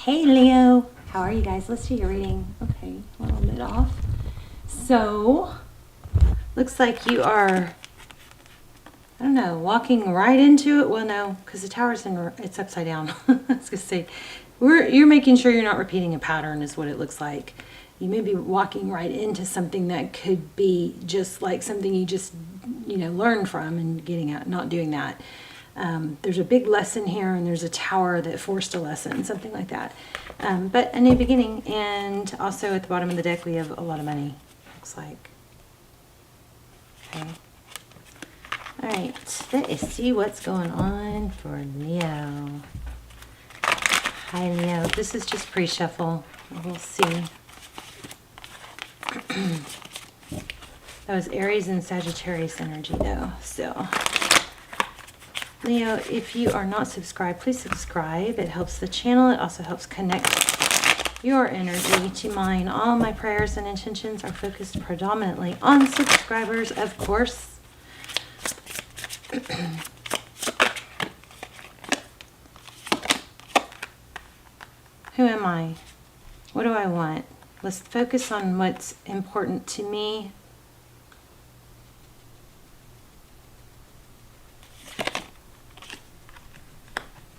Hey Leo, how are you guys? Let's do your reading. Okay, a little bit off. So, looks like you are, I don't know, walking right into it. Well, no, because the tower's it's upside down. I was going to say, you're making sure you're not repeating a pattern is what it looks like. You may be walking right into something that could be just like something you just, learned from and getting out, not doing that. There's a big lesson here, and there's a tower that forced a lesson, something like that. But a new beginning, and also at the bottom of the deck we have a lot of money, looks like. Okay. Alright, let's see what's going on for Leo. Hi Leo, this is just pre-shuffle. We'll see. That was Aries and Sagittarius energy though, so... Leo, if you are not subscribed, please subscribe. It helps the channel. It also helps connect your energy to mine. All my prayers and intentions are focused predominantly on subscribers, of course. Who am I? What do I want? Let's focus on what's important to me.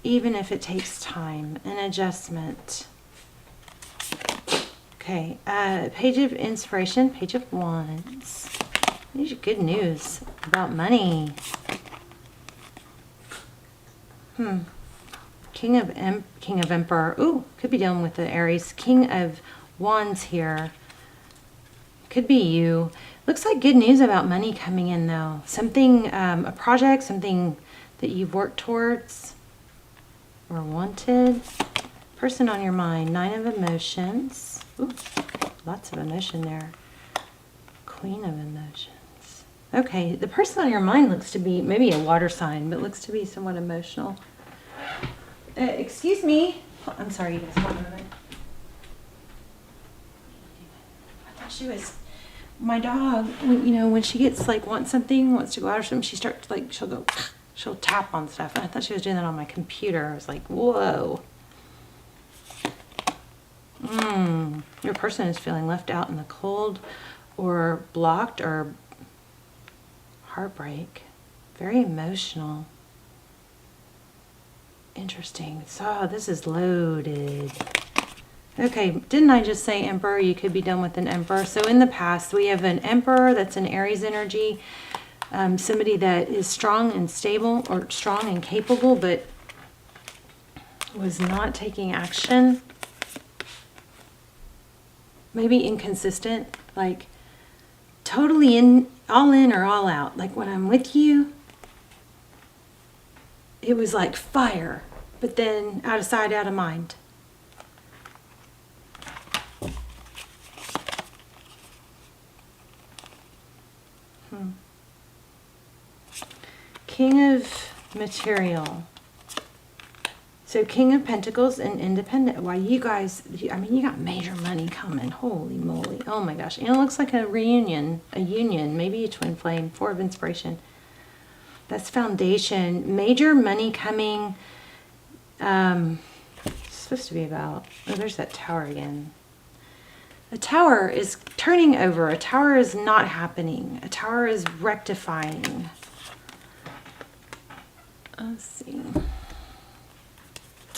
Even if it takes time and adjustment. Okay, page of inspiration, page of wands. These are good news about money. King of Emperor. Ooh, could be dealing with the Aries. King of Wands here. Could be you. Looks like good news about money coming in though. Something, a project, something that you've worked towards or wanted. Person on your mind. 9 of emotions. Ooh, lots of emotion there. Queen of emotions. Okay, the person on your mind looks to be maybe a water sign, but looks to be somewhat emotional. Excuse me. I'm sorry, you guys. Hold on a minute. I thought she was... My dog, when she gets wants something, wants to go out or something, she starts she'll tap on stuff. And I thought she was doing that on my computer. I was like, whoa. Your person is feeling left out in the cold or blocked or heartbreak. Very emotional. Interesting. So this is loaded. Okay, didn't I just say Emperor? You could be done with an Emperor. So in the past, we have an Emperor that's an Aries energy. Somebody that is strong and stable, or strong and capable, but was not taking action. Maybe inconsistent, like totally all in or all out. Like when I'm with you, it was like fire, but then out of sight, out of mind. King of Material. So King of Pentacles and Independent. Why, you guys, you got major money coming. Holy moly. Oh my gosh. And it looks like a reunion, a union, maybe a twin flame. 4 of Inspiration. That's foundation. Major money coming. It's supposed to be about, oh, there's that tower again. A tower is turning over. A tower is not happening. A tower is rectifying. Let's see.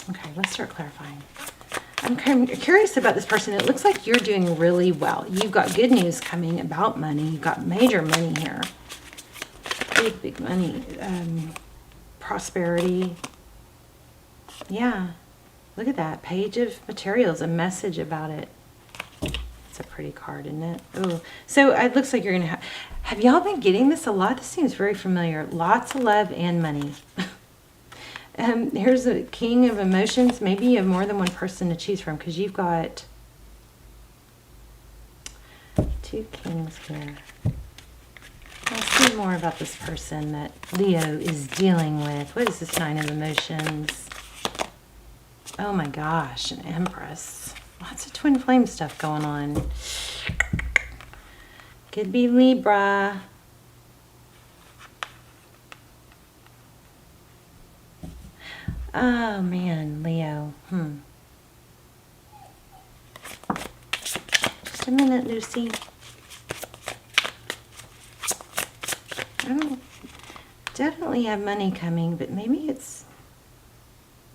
Okay, let's start clarifying. I'm curious about this person. It looks like you're doing really well. You've got good news coming about money. You've got major money here. Big, big money. Prosperity. Yeah. Look at that. Page of Materials. A message about it. It's a pretty card, isn't it? Oh, so it looks like you're going to have y'all been getting this a lot? This seems very familiar. Lots of love and money. Here's a King of Emotions. Maybe you have more than one person to choose from because you've got 2 kings here. Let's see more about this person that Leo is dealing with. What is this 9 of Emotions? Oh my gosh, an Empress. Lots of twin flame stuff going on. Could be Libra. Oh man, Leo. Just a minute, Lucy. I don't definitely have money coming, but maybe it's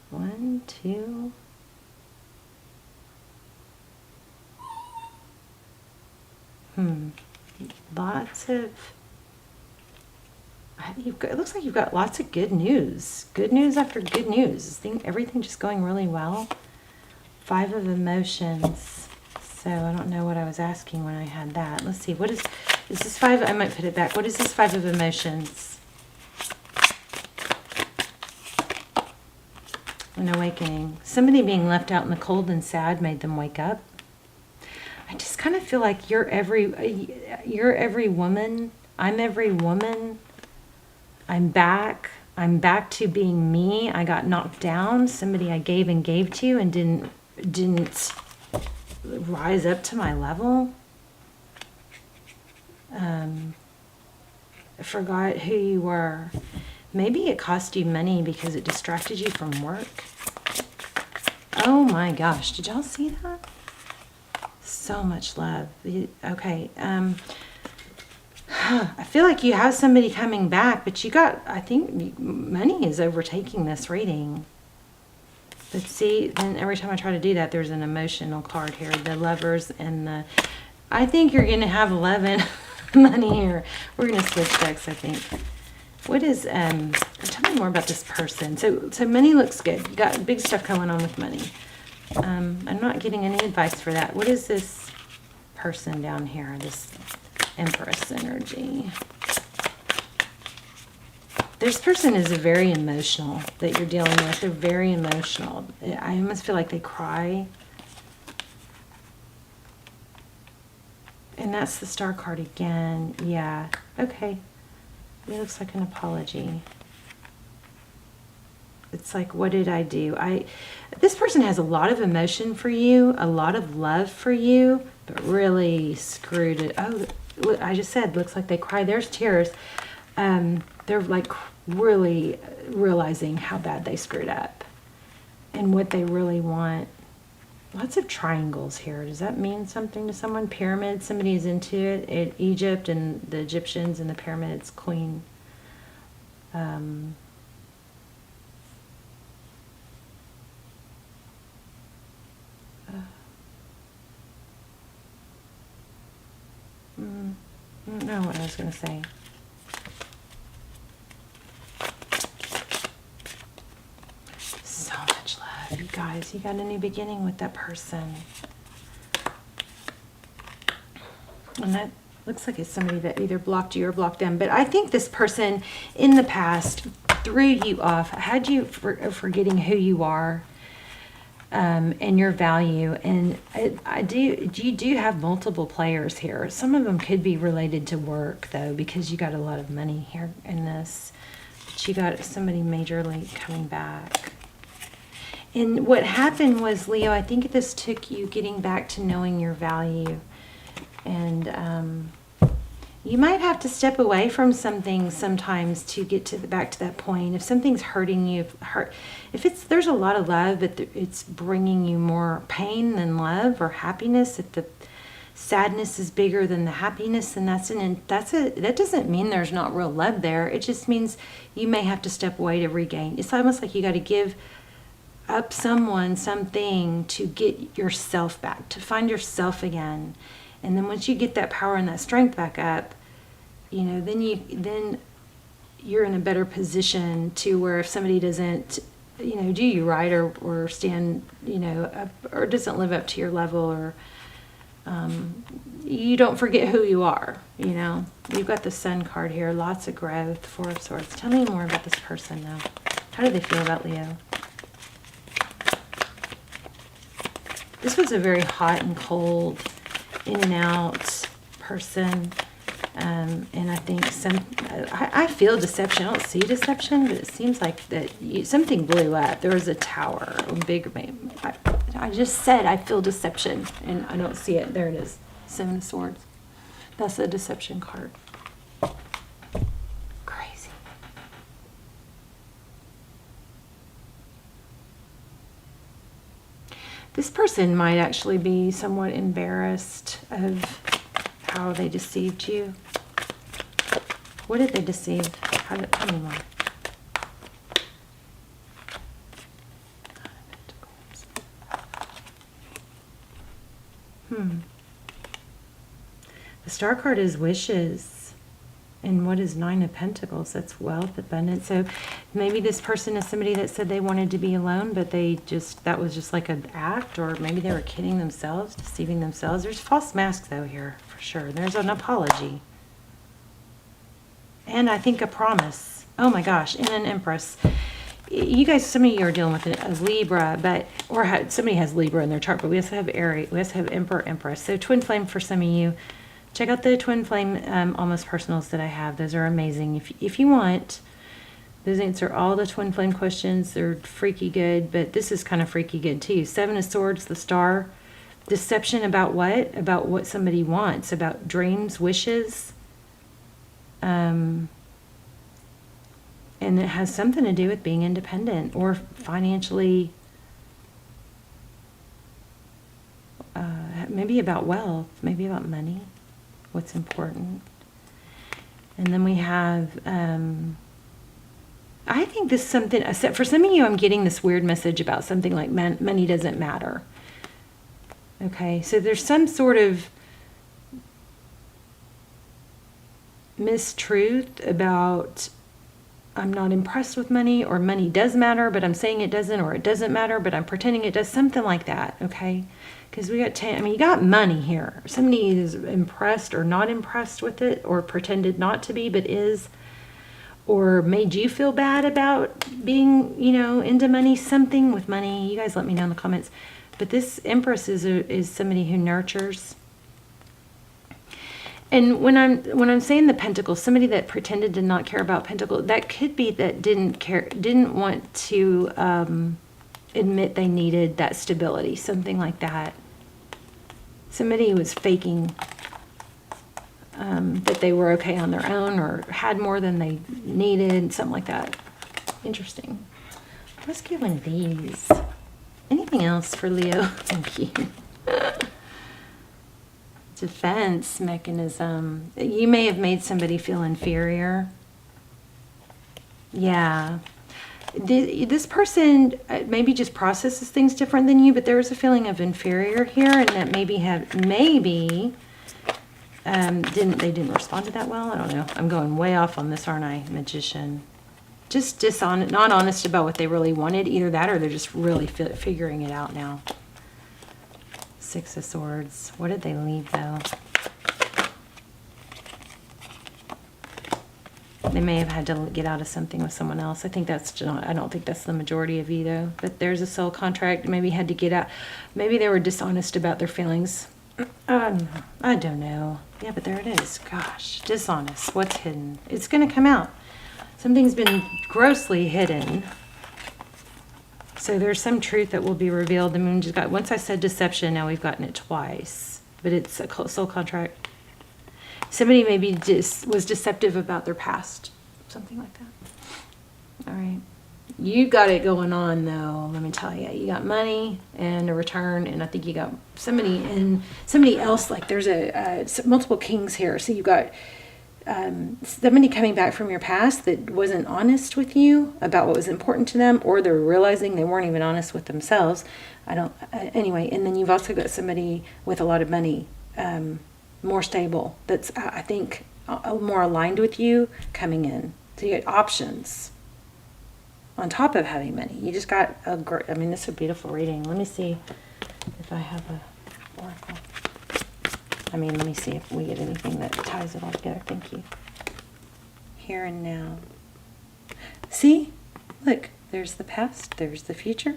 1, 2. Lots of, it looks like you've got lots of good news. Good news after good news. Everything just going really well. 5 of emotions. So I don't know what I was asking when I had that. Let's see. What is this 5? I might put it back. What is this 5 of emotions? An awakening. Somebody being left out in the cold and sad made them wake up. I just kind of feel like you're every woman. I'm every woman. I'm back. I'm back to being me. I got knocked down. Somebody I gave and gave to and didn't rise up to my level. I forgot who you were. Maybe it cost you money because it distracted you from work. Oh my gosh, did y'all see that? So much love. Okay. I feel like you have somebody coming back, but I think money is overtaking this reading. But see, then every time I try to do that, there's an emotional card here. The Lovers and I think you're going to have 11 money here. We're going to switch decks, I think. What is, tell me more about this person. So money looks good. You got big stuff going on with money. I'm not getting any advice for that. What is this person down here? This Empress energy. This person is very emotional that you're dealing with. They're very emotional. I almost feel like they cry. And that's the Star card again. Yeah. Okay. It looks like an apology. It's like, what did I do? This person has a lot of emotion for you, a lot of love for you, but really screwed it. Oh, I just said, looks like they cry. There's tears. They're like really realizing how bad they screwed up and what they really want. Lots of triangles here. Does that mean something to someone? Pyramid, somebody is into it. Egypt and the Egyptians and the pyramids, queen. I don't know what I was going to say. So much love, you guys. You got a new beginning with that person. And that looks like it's somebody that either blocked you or blocked them. But I think this person in the past threw you off, had you forgetting who you are. And your value, and you do have multiple players here. Some of them could be related to work though, because you got a lot of money here in this, but you got somebody majorly coming back. And what happened was, Leo, I think this took you getting back to knowing your value, and you might have to step away from something sometimes to get back to that point. If something's hurting you, there's a lot of love, but it's bringing you more pain than love or happiness. If the sadness is bigger than the happiness, then that doesn't mean there's not real love there. It just means you may have to step away to regain. It's almost like you got to give up something to get yourself back, to find yourself again. And then once you get that power and that strength back up, then you're in a better position to where if somebody doesn't, do you right or stand, up, or doesn't live up to your level, or you don't forget who you are. You've got the Sun card here, lots of growth, 4 of Swords. Tell me more about this person now. How do they feel about Leo? This was a very hot and cold, in and out person, and I think I feel deception. I don't see deception, but it seems like that something blew up. There was a tower, a big. I just said I feel deception, and I don't see it. There it is, 7 of Swords. That's a deception card. Crazy. This person might actually be somewhat embarrassed of how they deceived you. What did they deceive? Tell me more. The Star card is wishes. And what is Nine of Pentacles? That's wealth, abundance. So maybe this person is somebody that said they wanted to be alone, but that was just like an act, or maybe they were kidding themselves, deceiving themselves. There's false masks though here, for sure. There's an apology. And I think a promise. Oh my gosh, and an Empress. You guys, some of you are dealing with a Libra, somebody has Libra in their chart, but we also have Aries, we also have Emperor, Empress. So twin flame for some of you. Check out the twin flame almost personals that I have. Those are amazing. If you want, those answer all the twin flame questions. They're freaky good, but this is kind of freaky good too. Seven of Swords, the Star. Deception about what? About what somebody wants, about dreams, wishes. And it has something to do with being independent or financially, maybe about wealth, maybe about money. What's important. And then we have, I think this is something, for some of you, I'm getting this weird message about something like money doesn't matter. Okay, so there's some sort of mistruth about I'm not impressed with money, or money does matter, but I'm saying it doesn't, or it doesn't matter, but I'm pretending it does, something like that, okay? Because we got, you got money here. Somebody is impressed or not impressed with it, or pretended not to be, but is, or made you feel bad about being, into money, something with money. You guys let me know in the comments. But this Empress is somebody who nurtures. And when I'm saying the Pentacles, somebody that pretended to not care about Pentacles, that could be that didn't want to admit they needed that stability, something like that. Somebody was faking that they were okay on their own, or had more than they needed, something like that. Interesting. Let's get one of these. Anything else for Leo? Thank you. Defense mechanism. You may have made somebody feel inferior. Yeah. This person maybe just processes things different than you, but there is a feeling of inferior here, and that they didn't respond to that well. I don't know. I'm going way off on this, aren't I, Magician? Just dishonest, not honest about what they really wanted. Either that, or they're just really figuring it out now. Six of Swords. What did they leave, though? They may have had to get out of something with someone else. I don't think that's the majority of you, though. But there's a soul contract. Maybe had to get out. Maybe they were dishonest about their feelings. I don't know. Yeah, but there it is. Gosh, dishonest. What's hidden? It's going to come out. Something's been grossly hidden. So there's some truth that will be revealed. The moon just got, once I said deception, now we've gotten it twice. But it's a soul contract. Somebody maybe was deceptive about their past. Something like that. All right. You got it going on, though, let me tell you. You got money and a return, and I think you got somebody else. Like there's multiple kings here. So you got somebody coming back from your past that wasn't honest with you about what was important to them, or they're realizing they weren't even honest with themselves. Anyway, and then you've also got somebody with a lot of money, more stable, that's, I think, more aligned with you coming in. So you get options on top of having money. You just got this is a beautiful reading. Let me see if I have a oracle. Let me see if we get anything that ties it all together. Thank you. Here and now. See? Look, there's the past, there's the future,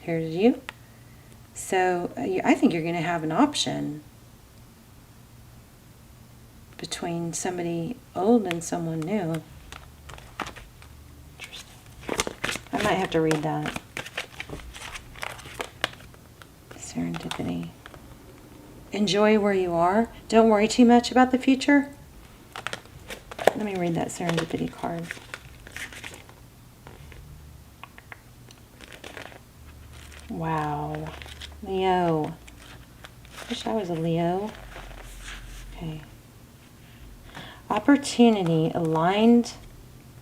here's you. So I think you're going to have an option between somebody old and someone new. Interesting. I might have to read that. Serendipity. Enjoy where you are. Don't worry too much about the future. Let me read that serendipity card. Wow. Leo. Wish I was a Leo. Okay. Opportunity aligned.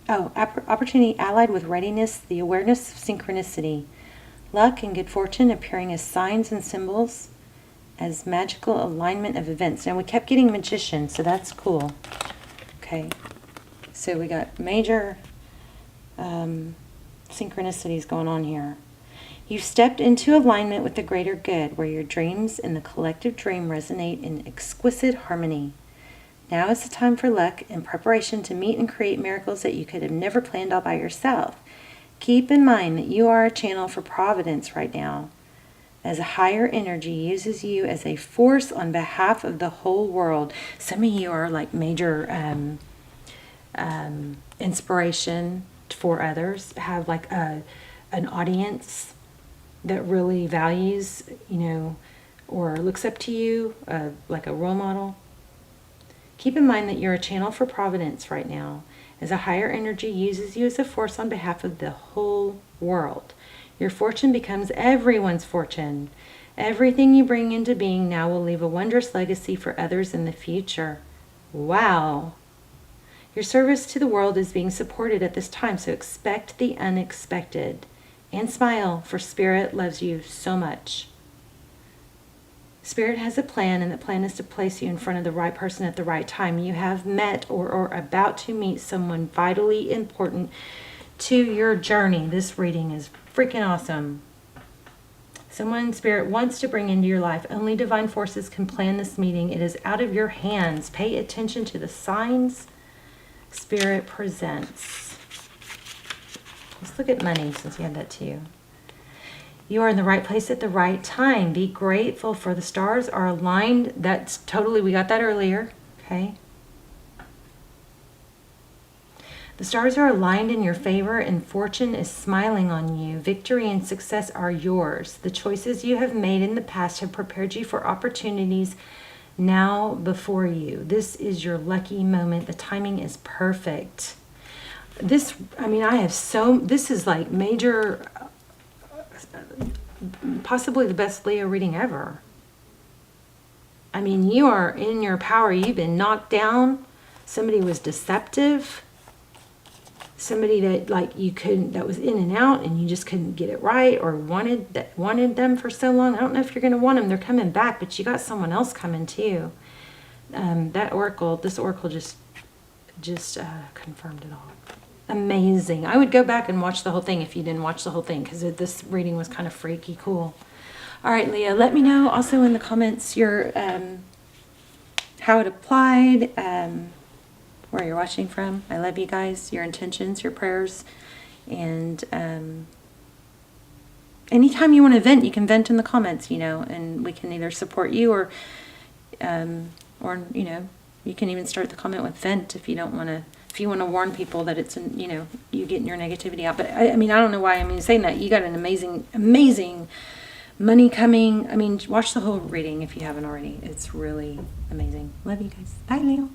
Oh, opportunity allied with readiness, the awareness of synchronicity. Luck and good fortune appearing as signs and symbols, as magical alignment of events. Now we kept getting magician, so that's cool. Okay. So we got major synchronicities going on here. You've stepped into alignment with the greater good, where your dreams and the collective dream resonate in exquisite harmony. Now is the time for luck and preparation to meet and create miracles that you could have never planned all by yourself. Keep in mind that you are a channel for providence right now, as a higher energy uses you as a force on behalf of the whole world. Some of you are like major inspiration for others, have like an audience that really values, you know, or looks up to you, like a role model. Keep in mind that you're a channel for providence right now, as a higher energy uses you as a force on behalf of the whole world. Your fortune becomes everyone's fortune. Everything you bring into being now will leave a wondrous legacy for others in the future. Wow. Your service to the world is being supported at this time, so expect the unexpected. And smile, for Spirit loves you so much. Spirit has a plan, and the plan is to place you in front of the right person at the right time. You have met or are about to meet someone vitally important to your journey. This reading is freaking awesome. Someone Spirit wants to bring into your life. Only divine forces can plan this meeting. It is out of your hands. Pay attention to the signs Spirit presents. Let's look at money, since you had that too. You are in the right place at the right time. Be grateful, for the stars are aligned. That's totally, we got that earlier. Okay. The stars are aligned in your favor, and fortune is smiling on you. Victory and success are yours. The choices you have made in the past have prepared you for opportunities now before you. This is your lucky moment. The timing is perfect. This, I mean, this is like major, possibly the best Leo reading ever. I mean, you are in your power. You've been knocked down. Somebody was deceptive. Somebody that like you couldn't, that was in and out, and you just couldn't get it right, or wanted them for so long. I don't know if you're going to want them. They're coming back, but you got someone else coming too. This oracle just confirmed it all. Amazing. I would go back and watch the whole thing if you didn't watch the whole thing, because this reading was kind of freaky cool. All right, Leo, let me know also in the comments your how it applied, where you're watching from. I love you guys, your intentions, your prayers, and anytime you want to vent, you can vent in the comments, you know, and we can either support you or you know, you can even start the comment with vent if you don't want to. If you want to warn people that it's, you know, you getting your negativity out. But I mean, I don't know why I'm saying that. You got an amazing, amazing money coming. I mean, watch the whole reading if you haven't already. It's really amazing. Love you guys. Bye, Leo.